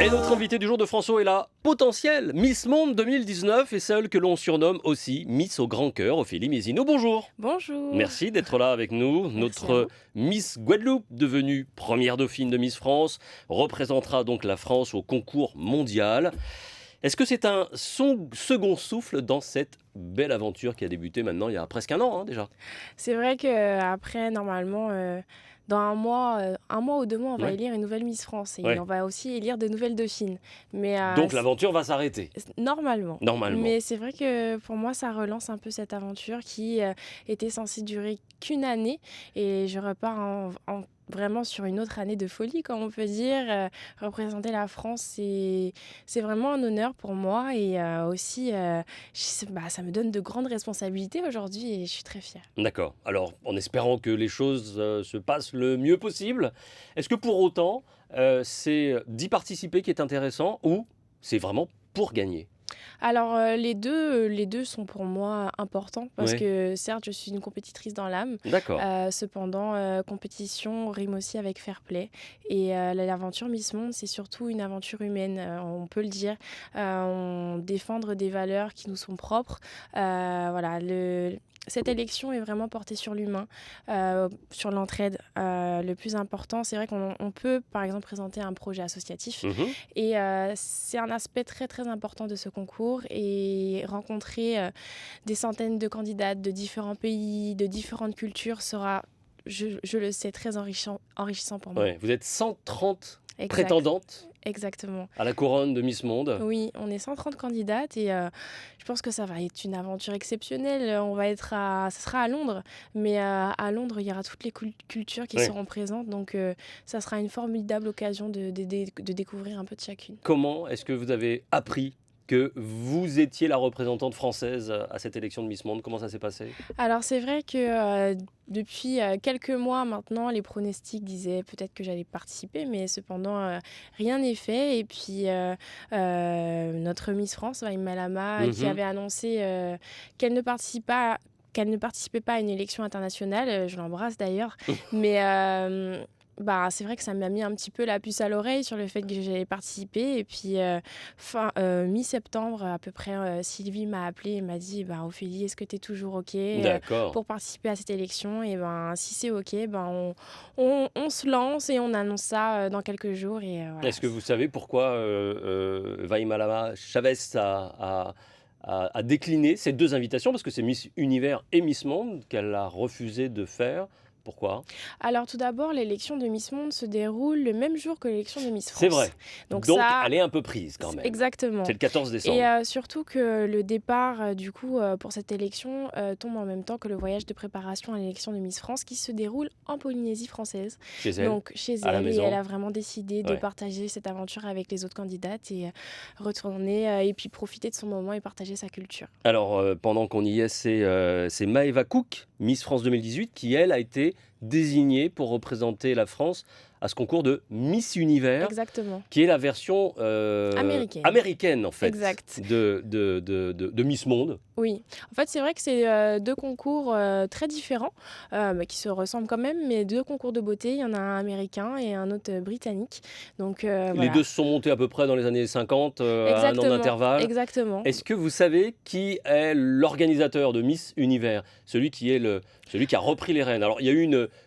Et notre invité du jour de François est la potentielle Miss Monde 2019 et celle que l'on surnomme aussi Miss au grand cœur, Ophélie Mézineau. Bonjour. Bonjour, Merci d'être là avec nous. merci à Notre vous. Miss Guadeloupe, devenue première dauphine de Miss France, représentera donc la France au concours mondial. Est-ce que c'est un second souffle dans cette belle aventure qui a débuté maintenant il y a presque un an déjà? C'est vrai qu'après, normalement, dans un mois ou 2 mois, on va Ouais. élire une nouvelle Miss France et Ouais. on va aussi élire de nouvelles dauphines. Mais Donc l'aventure va s'arrêter, normalement. normalement. Mais c'est vrai que pour moi, ça relance un peu cette aventure qui était censée durer qu'une année et je repars vraiment sur une autre année de folie, comme on peut dire. Représenter la France, c'est vraiment un honneur pour moi et aussi, ça me donne de grandes responsabilités aujourd'hui et je suis très fière. D'accord. Alors, en espérant que les choses se passent le mieux possible, est-ce que pour autant, c'est d'y participer qui est intéressant ou c'est vraiment pour gagner? Alors, les 2 sont pour moi importants parce Oui. que certes, je suis une compétitrice dans l'âme, D'accord. cependant, compétition rime aussi avec fair play et l'aventure Miss Monde, c'est surtout une aventure humaine, on peut le dire. On défendre des valeurs qui nous sont propres, voilà, cette élection est vraiment portée sur l'humain, sur l'entraide. Le plus important, c'est vrai qu'on peut, par exemple, présenter un projet associatif Mhm. et c'est un aspect très, très important de ce concours et rencontrer, des centaines de candidates de différents pays, de différentes cultures sera, je le sais, très enrichissant pour moi. Ouais. Vous êtes 130 Exact, prétendantes exactement. à la couronne de Miss Monde. Oui, on est 130 candidates et je pense que ça va être une aventure exceptionnelle. On va être ça sera à Londres, mais à Londres, il y aura toutes les cultures qui Ouais. seront présentes, donc ça sera une formidable occasion de découvrir un peu de chacune. Comment est-ce que vous avez appris que vous étiez la représentante française à cette élection de Miss Monde? Comment ça s'est passé? Alors c'est vrai que, depuis, quelques mois maintenant, les pronostics disaient peut-être que j'allais participer, mais cependant, rien n'est fait et puis, notre Miss France, Vaï Malama, qui Mhm. avait annoncé, qu'elle ne participe pas qu'elle ne participait pas à une élection internationale, je l'embrasse d'ailleurs, mais c'est vrai que ça m'a mis un petit peu la puce à l'oreille sur le fait que j'allais participer et puis, mi-septembre à peu près, Sylvie m'a appelée et m'a dit: «Bah, Ophélie, est-ce que tu es toujours OK, D'accord. pour participer à cette élection?» Et ben, si c'est OK, on se lance et on annonce ça, dans quelques jours et voilà. Est-ce que vous savez pourquoi Vaïmalama Chavez a décliné ces deux invitations? Parce que c'est Miss Univers et Miss Monde qu'elle a refusé de faire. Pourquoi? Alors tout d'abord, l'élection de Miss Monde se déroule le même jour que l'élection de Miss C'est France. vrai. Donc Donc ça elle est un peu prise quand c même. C'est exactement le 14 et décembre. surtout que le départ, du coup, pour cette élection, tombe en même temps que le voyage de préparation à l'élection de Miss France qui se déroule en Polynésie française, Chez elle, donc chez à la elle et elle maison. a vraiment décidé de Ouais. partager cette aventure avec les autres candidates et retourner, et puis profiter de son moment et partager sa culture. Alors, pendant qu'on y est, c'est Maëva Cook, Miss France 2018, qui elle a été désignée pour représenter la France à ce concours de Miss Univers. Exactement. Qui est la version, Américaine. américaine en fait Exact. de Miss Monde. Oui, en fait, c'est vrai que c'est, 2 concours, très différents, mais qui se ressemblent quand même, mais 2 concours de beauté. Il y en a un américain et un autre, britannique. Donc Les voilà. 2 se sont montés à peu près dans les années 50, à 1 an Exactement, d'intervalle. exactement. Est-ce que vous savez qui est l'organisateur de Miss Univers? Celui qui a repris les rênes. Alors il y a eu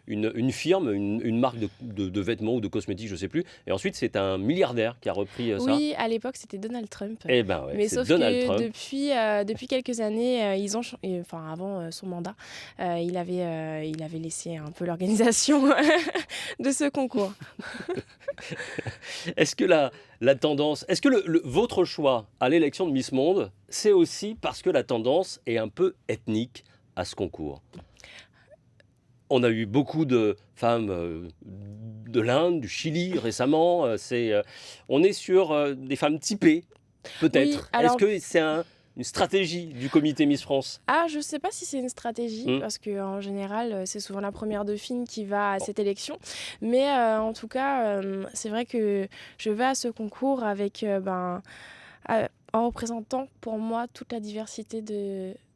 une firme, une marque de vêtements ou de cosmétiques, je ne sais plus et ensuite c'est un milliardaire qui a repris, ça. Oui, à l'époque, c'était Donald Trump, Eh ben ouais, mais c'est sauf Donald que Trump. depuis quelques années, ils ont chan et enfin avant, son mandat, il avait laissé un peu l'organisation de ce concours. Est-ce que la tendance, est-ce que votre choix à l'élection de Miss Monde, c'est aussi parce que la tendance est un peu ethnique à ce concours? On a eu beaucoup de femmes de l'Inde, du Chili récemment. On est sur des femmes typées, Oui, peut-être. Est-ce alors que c'est une stratégie du comité Miss France? je sais pas si c'est une stratégie Hmm. parce qu'en général, c'est souvent la première dauphine qui va à cette élection. Mais, en tout cas, c'est vrai que je vais à ce concours avec, en représentant pour moi toute la diversité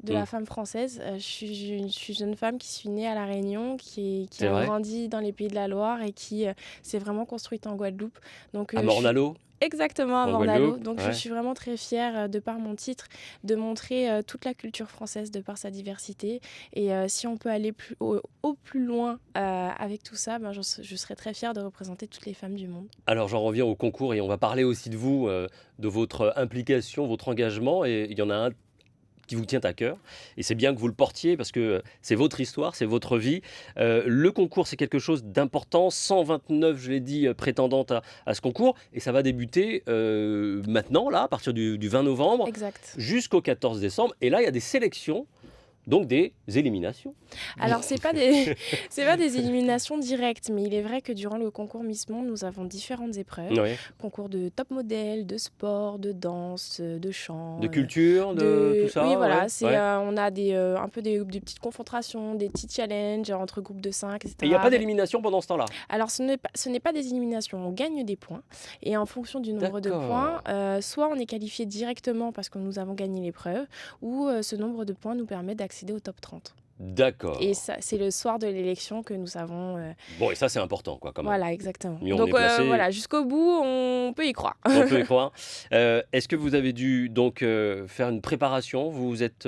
de la femme française. Je suis jeune femme qui suis née à La Réunion, qui C'est a vrai? grandi dans les Pays de la Loire et qui s'est vraiment construite en Guadeloupe. Donc, À je suis Morne-à-l'Eau, exactement à en Morne-à-l'eau. Guadeloupe? Donc, je Ouais. suis vraiment très fière, de par mon titre, de montrer toute la culture française de par sa diversité. Et si on peut aller au plus loin avec tout ça, ben, je serais très fière de représenter toutes les femmes du monde. Alors j'en reviens au concours et on va parler aussi de vous, de votre implication, votre engagement et il y en a un qui vous tient à cœur et c'est bien que vous le portiez parce que c'est votre histoire, c'est votre vie. Le concours, c'est quelque chose d'important, 129, je l'ai dit, prétendantes à ce concours et ça va débuter, maintenant là, à partir du 20 novembre Exact. jusqu'au 14 décembre et là, il y a des sélections, donc des éliminations. Alors, c'est pas des, c'est pas des éliminations directes, mais il est vrai que durant le concours Miss Monde, nous avons différentes épreuves. Ouais. Concours de top modèle, de sport, de danse, de chant. De culture, de tout ça, Oui, ouais, voilà, ouais. on a un peu des petites confrontations, des petits challenges entre groupes de 5, Et il n'y a etc. pas d'élimination pendant ce temps-là? Alors, ce n'est pas des éliminations, on gagne des points. Et en fonction du nombre de points, D'accord. soit on est qualifié directement parce que nous avons gagné l'épreuve, ou ce nombre de points nous permet d'accéder au top 30. Et D'accord. ça, c'est le soir de l'élection que nous avons. Bon et ça, c'est important quoi quand même. Voilà, exactement. Mieux on est Donc placé, voilà, jusqu'au bout, on peut y croire. on peut y croire. Est-ce que vous avez dû donc, faire une préparation? Vous vous êtes,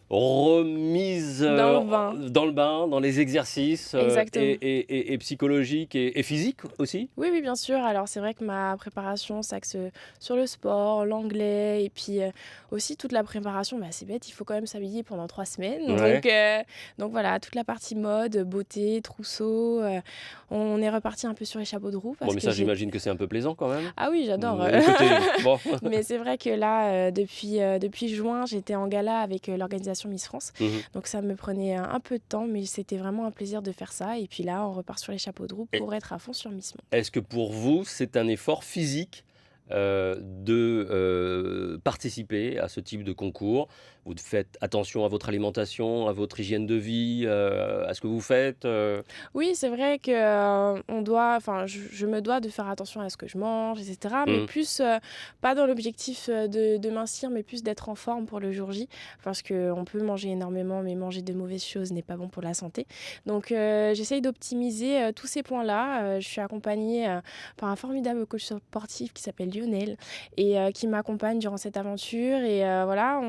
remise, Dans le vin, dans le bain, dans les exercices, exactement. et psychologiques et physiques aussi? Oui, oui, bien sûr. Alors, c'est vrai que ma préparation s'axe sur le sport, l'anglais, et puis aussi toute la préparation, bah, c'est bête, il faut quand même s'habiller pendant 3 semaines. Ouais. Donc voilà, toute la partie mode, beauté, trousseau. On est reparti un peu sur les chapeaux de roue Bon parce mais que ça, j'ai. j'imagine que c'est un peu plaisant quand même? Ah oui, j'adore. Le côté bon. Mais c'est vrai que là, depuis juin, j'étais en gala avec l'organisation Miss France. Mmh. Donc ça me prenait un peu de temps, mais c'était vraiment un plaisir de faire ça. Et puis là, on repart sur les chapeaux de roue Et pour être à fond sur Miss Monde. est-ce que pour vous, c'est un effort physique, de, participer à ce type de concours? Vous faites attention à votre alimentation, à votre hygiène de vie, à ce que vous faites, Oui, c'est vrai que je me dois de faire attention à ce que je mange, etc. Mais Mmh. plus, pas dans l'objectif de mincir, mais plus d'être en forme pour le jour J. Parce qu'on peut manger énormément, mais manger de mauvaises choses n'est pas bon pour la santé. Donc, j'essaye d'optimiser tous ces points-là. Je suis accompagnée par un formidable coach sportif qui s'appelle Lionel et qui m'accompagne durant cette aventure. Et voilà,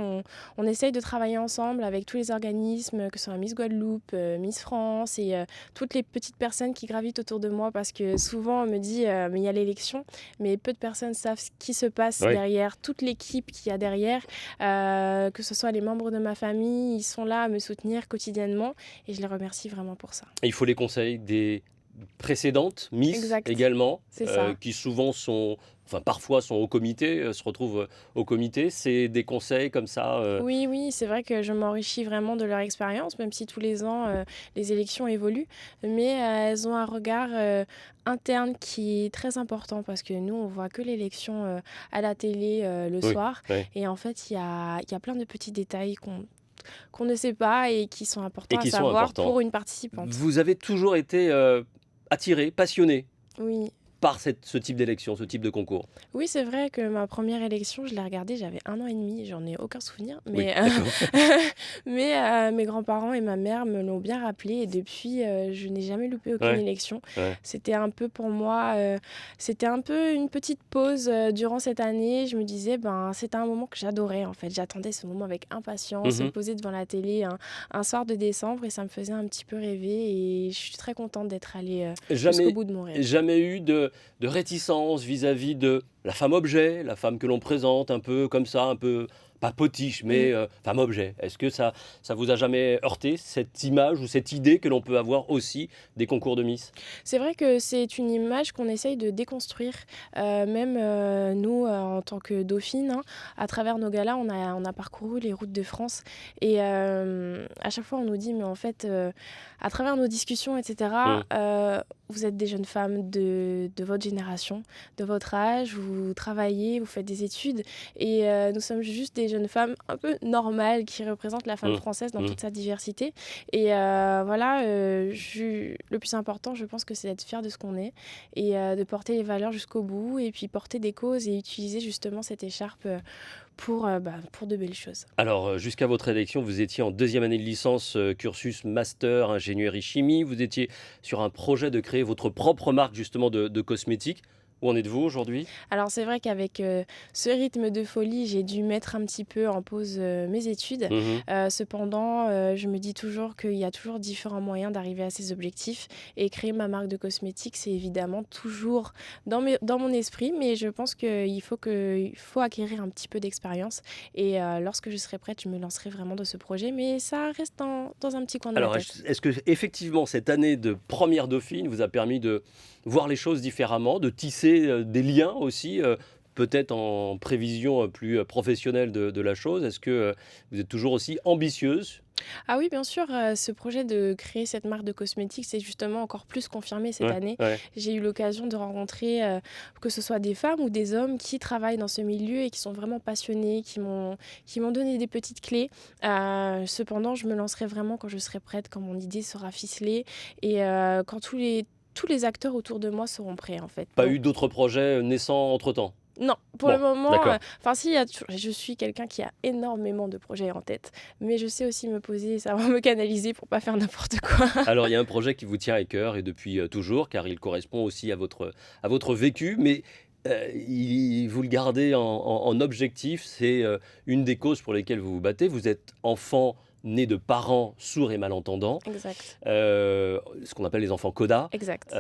on essaye de travailler ensemble avec tous les organismes, que ce soit Miss Guadeloupe, Miss France et toutes les petites personnes qui gravitent autour de moi parce que souvent on me dit mais il y a l'élection, mais peu de personnes savent ce qui se passe Oui. derrière, toute l'équipe qu'il y a derrière, que ce soit les membres de ma famille, ils sont là à me soutenir quotidiennement et je les remercie vraiment pour ça. Il faut les conseils des précédentes Miss Exact, également, c'est ça. qui souvent sont enfin parfois sont au comité, se retrouvent, au comité. C'est des conseils comme ça, Oui, oui, c'est vrai que je m'enrichis vraiment de leur expérience, même si tous les ans, les élections évoluent. Mais elles ont un regard interne qui est très important parce que nous, on voit que l'élection à la télé le oui, soir. oui Et en fait, il y a plein de petits détails qu'on ne sait pas et qui sont et importants à qui sont savoir importants. pour une participante. Vous avez toujours été, attirée, passionnée Oui. par ce type d'élection, ce type de concours? Oui, c'est vrai que ma première élection, je l'ai regardée, j'avais 1 an et demi, j'en ai aucun souvenir, Oui, mais, d'accord. mais mes grands-parents et ma mère me l'ont bien rappelé et depuis, je n'ai jamais loupé aucune Ouais, élection. ouais. C'était un peu pour moi, c'était un peu une petite pause durant cette année. Je me disais, ben, c'était un moment que j'adorais en fait. J'attendais ce moment avec impatience, me Mmh. poser devant la télé un soir de décembre et ça me faisait un petit peu rêver et je suis très contente d'être allée jusqu'au Jamais bout de mon rêve. jamais eu de réticence vis-à-vis de la femme objet, la femme que l'on présente un peu comme ça, un peu pas potiche, mais Mm. femme objet. Est-ce que ça vous a jamais heurté, cette image ou cette idée que l'on peut avoir aussi des concours de Miss? C'est vrai que c'est une image qu'on essaye de déconstruire, même nous, en tant que dauphine, hein, à travers nos galas, on a parcouru les routes de France et à chaque fois on nous dit, mais en fait, à travers nos discussions, etc., Mmh. vous êtes des jeunes femmes de votre génération, de votre âge, vous travaillez, vous faites des études et nous sommes juste des jeunes femmes un peu normales qui représentent la femme Mmh. française dans Mmh. toute sa diversité. Et voilà, le plus important, je pense que c'est d'être fier de ce qu'on est et de porter les valeurs jusqu'au bout et puis porter des causes et utiliser justement cette écharpe pour de belles choses. Alors, jusqu'à votre élection, vous étiez en deuxième année de licence, cursus master ingénierie chimie. Vous étiez sur un projet de créer votre propre marque justement de cosmétiques. Où en êtes-vous aujourd'hui? Alors c'est vrai qu'avec ce rythme de folie, j'ai dû mettre un petit peu en pause mes études. Mhm. Cependant, je me dis toujours qu'il y a toujours différents moyens d'arriver à ces objectifs. Et créer ma marque de cosmétiques, c'est évidemment toujours dans mon esprit, mais je pense qu'il faut acquérir un petit peu d'expérience. Et lorsque je serai prête, je me lancerai vraiment dans ce projet, mais ça reste dans un petit coin de ma Alors, tête. est-ce que effectivement cette année de première dauphine vous a permis de voir les choses différemment, de tisser des liens aussi, peut-être en prévision plus professionnelle de la chose? Est-ce que vous êtes toujours aussi ambitieuse? Ah oui, bien sûr, ce projet de créer cette marque de cosmétiques, c'est justement encore plus confirmé cette Ouais, année. ouais. J'ai eu l'occasion de rencontrer, que ce soit des femmes ou des hommes qui travaillent dans ce milieu et qui sont vraiment passionnés, qui m'ont donné des petites clés. Cependant, je me lancerai vraiment quand je serai prête, quand mon idée sera ficelée et quand tous les acteurs autour de moi seront prêts, en fait. Pas Donc eu d'autres projets naissants entre-temps? non, pour le Bon, moment, d'accord. enfin si, je suis quelqu'un qui a énormément de projets en tête, mais je sais aussi me poser et savoir me canaliser pour pas faire n'importe quoi. Alors, il y a un projet qui vous tient à cœur et depuis toujours, car il correspond aussi à votre vécu, mais vous le gardez en objectif. C'est une des causes pour lesquelles vous vous battez. Vous êtes enfant né de parents sourds et malentendants, Exact, ce qu'on appelle les enfants CODA. exact.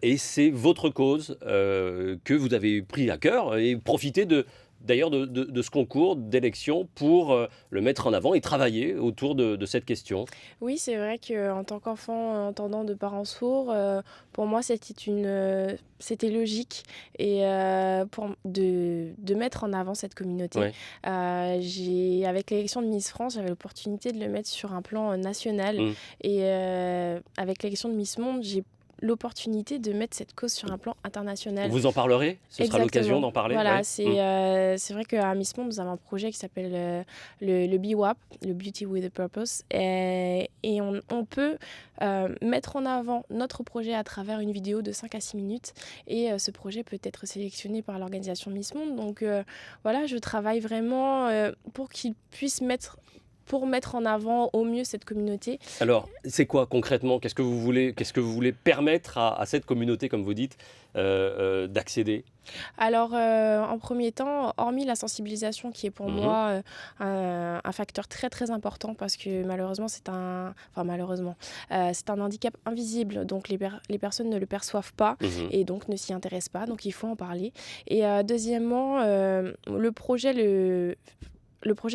Et c'est votre cause que vous avez pris à cœur et profité d'ailleurs de ce concours d'élection pour le mettre en avant et travailler autour de cette question. Oui, c'est vrai qu'en tant qu'enfant entendant de parents sourds, pour moi, c'était logique et de mettre en avant cette communauté. Ouais. Avec l'élection de Miss France, j'avais l'opportunité de le mettre sur un plan national Mm. et avec l'élection de Miss Monde, j'ai l'opportunité de mettre cette cause sur un plan international. Vous en parlerez? Ce sera l'occasion Exactement. d'en parler? Voilà, Ouais. Mm. c'est vrai qu'à Miss Monde, nous avons un projet qui s'appelle le BWAP, le Beauty with a Purpose. Et on peut mettre en avant notre projet à travers une vidéo de 5 à 6 minutes. Et ce projet peut être sélectionné par l'organisation Miss Monde. Donc voilà, je travaille vraiment pour qu'ils puissent mettre en avant au mieux cette communauté. Alors, c'est quoi concrètement? Qu'est-ce que vous voulez permettre à cette communauté, comme vous dites, d'accéder? Alors, en premier temps, hormis la sensibilisation qui est pour Mhm. moi un facteur très très important parce que malheureusement c'est un handicap invisible, donc les personnes ne le perçoivent pas Mhm. et donc ne s'y intéressent pas, donc il faut en parler. Et deuxièmement, le projet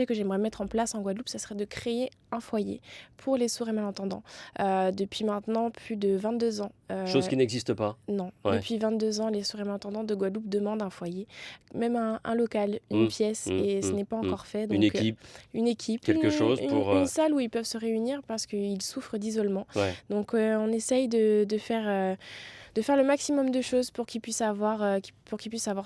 que j'aimerais mettre en place en Guadeloupe, ce serait de créer un foyer pour les sourds et malentendants. Depuis maintenant plus de 22 ans. Chose qui n'existe pas. Non, Ouais. depuis 22 ans, les sourds et malentendants de Guadeloupe demandent un foyer, même un local, une pièce, et ce n'est pas encore fait. Une Donc, équipe, une équipe, quelque chose pour... une salle où ils peuvent se réunir parce qu'ils souffrent d'isolement. ouais. Donc, on essaye de faire le maximum de choses pour qu'ils puissent avoir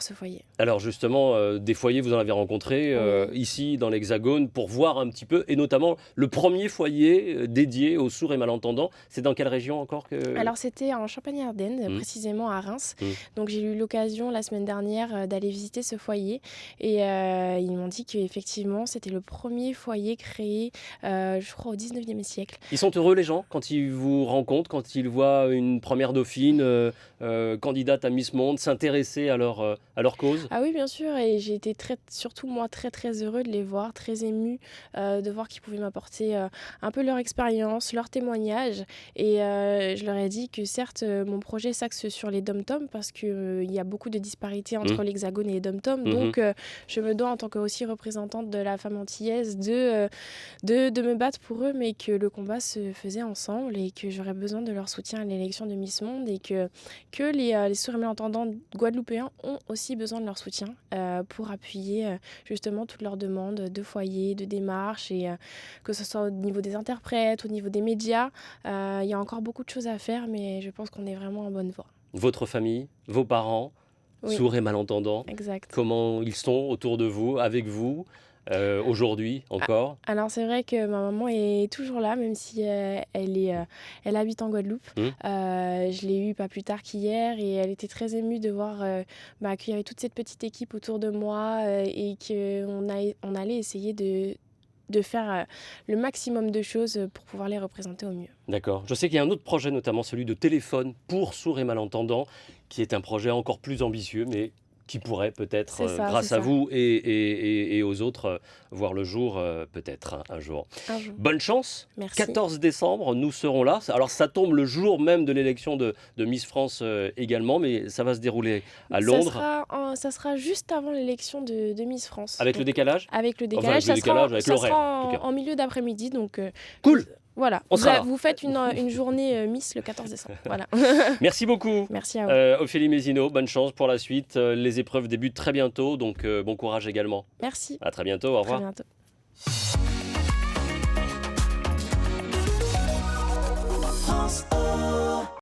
ce foyer. Alors justement, des foyers, vous en avez rencontré Oui. ici dans l'Hexagone pour voir un petit peu, et notamment le premier foyer dédié aux sourds et malentendants. C'est dans quelle région encore que... Alors c'était en Champagne-Ardenne, précisément à Reims. Donc j'ai eu l'occasion la semaine dernière d'aller visiter ce foyer et ils m'ont dit qu'effectivement c'était le premier foyer créé, je crois, au 19e siècle. Ils sont heureux les gens quand ils vous rencontrent, quand ils voient une première dauphine candidate à Miss Monde s'intéresser à leur cause? Ah oui, bien sûr, et j'ai été surtout moi très très heureux de les voir, très émue de voir qu'ils pouvaient m'apporter un peu leur expérience, leur témoignage. Et je leur ai dit que certes, mon projet s'axe sur les dom-toms parce qu'il y a beaucoup de disparités entre l'Hexagone et les dom-toms. Donc je me dois en tant que aussi représentante de la femme antillaise de me battre pour eux, mais que le combat se faisait ensemble et que j'aurais besoin de leur soutien à l'élection de Miss Monde et que les sourds et malentendants guadeloupéens ont aussi besoin de leur soutien pour appuyer justement toutes leurs demandes de foyer, de démarches et que ce soit au niveau des interprètes, au niveau des médias. Il y a encore beaucoup de choses à faire, mais je pense qu'on est vraiment en bonne voie. Votre famille, vos parents, Oui, sourds et malentendants, exact. comment ils sont autour de vous, avec vous? aujourd'hui encore? Alors c'est vrai que ma maman est toujours là, même si elle habite en Guadeloupe. Je l'ai eue pas plus tard qu'hier et elle était très émue de voir qu'il y avait toute cette petite équipe autour de moi et qu'on allait essayer de faire le maximum de choses pour pouvoir les représenter au mieux. D'accord. Je sais qu'il y a un autre projet, notamment celui de téléphone pour sourds et malentendants, qui est un projet encore plus ambitieux, mais qui pourrait peut-être, C'est ça, grâce c'est à ça. vous et aux autres, voir le jour peut-être un jour. Un jour. Bonne chance. Merci. 14 décembre, nous serons là. Alors ça tombe le jour même de l'élection de Miss France également, mais ça va se dérouler à Londres. Ça sera juste avant l'élection de Miss France. Avec le décalage? Avec le Enfin, décalage, avec le décalage, avec ça l'horaire, sera en tout cas. en milieu d'après-midi. Donc, Cool. Voilà, On sera là. vous faites une journée Miss le 14 décembre. Voilà. Merci beaucoup. Merci à vous. Ophélie Mézineau, bonne chance pour la suite. Les épreuves débutent très bientôt, donc bon courage également. Merci. À très bientôt, au À très revoir. bientôt.